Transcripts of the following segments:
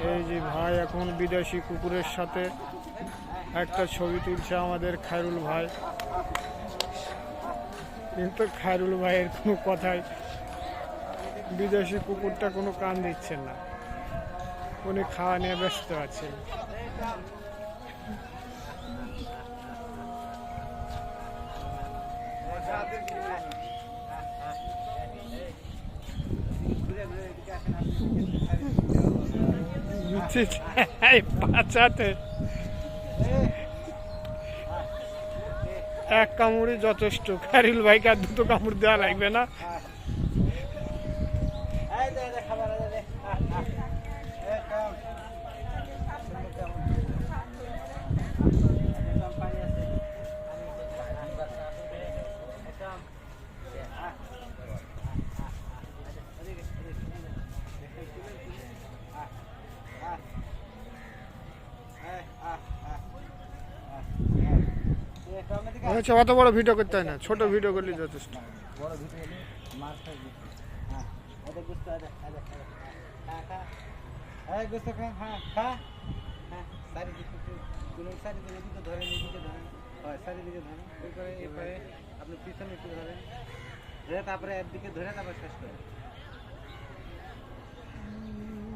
এই যে ভাই এখন বিদেশি কুকুরের সাথে একটা ছবি তুলছে আমাদের খায়রুল ভাই, কিন্তু খায়রুল ভাইয়ের কোনো কথাই বিদেশি কুকুরটা কোনো কান দিচ্ছে না, উনি খাওয়া নিয়ে ব্যস্ত আছেন। বাঁচাতে এক কামড়ই যথেষ্ট, খায়রুল ভাইকে আর দুটো কামড় দেওয়া লাগবে না। আচ্ছা, অত বড় ভিডিও করতে হয় না, ছোট ভিডিও করলে যথেষ্ট। বড় ভিডিও হলে মাছ খাইবে। হ্যাঁ, এটা গুস্ত আছে, এটা খা। এই গুস্ত খা, হ্যাঁ খা। হ্যাঁ, চারিদিকে কোনো চারিদিকে দিকে ধরেন, এদিকে ধরেন, হয় চারিদিকে ধরেন, এরপরে আপনি পিছনে একটু ধরেন, ধরে তারপরে একদিকে ধরে তারপর শেষ করেন।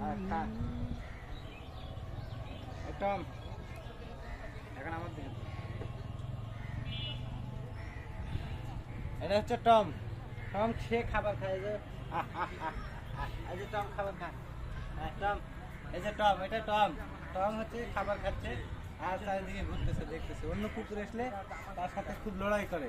আর খা একদম। এখন আমার দিকে এটা হচ্ছে টম। টম সে খাবার খায়, যে এই যে টম খাবার খায়। টম, এই যে টম, এটা টম। টম হচ্ছে খাবার খাচ্ছে আর চারিদিকে ঘুরতেছে, দেখতেছে। অন্য কুকুর আসলে তার সাথে খুব লড়াই করে।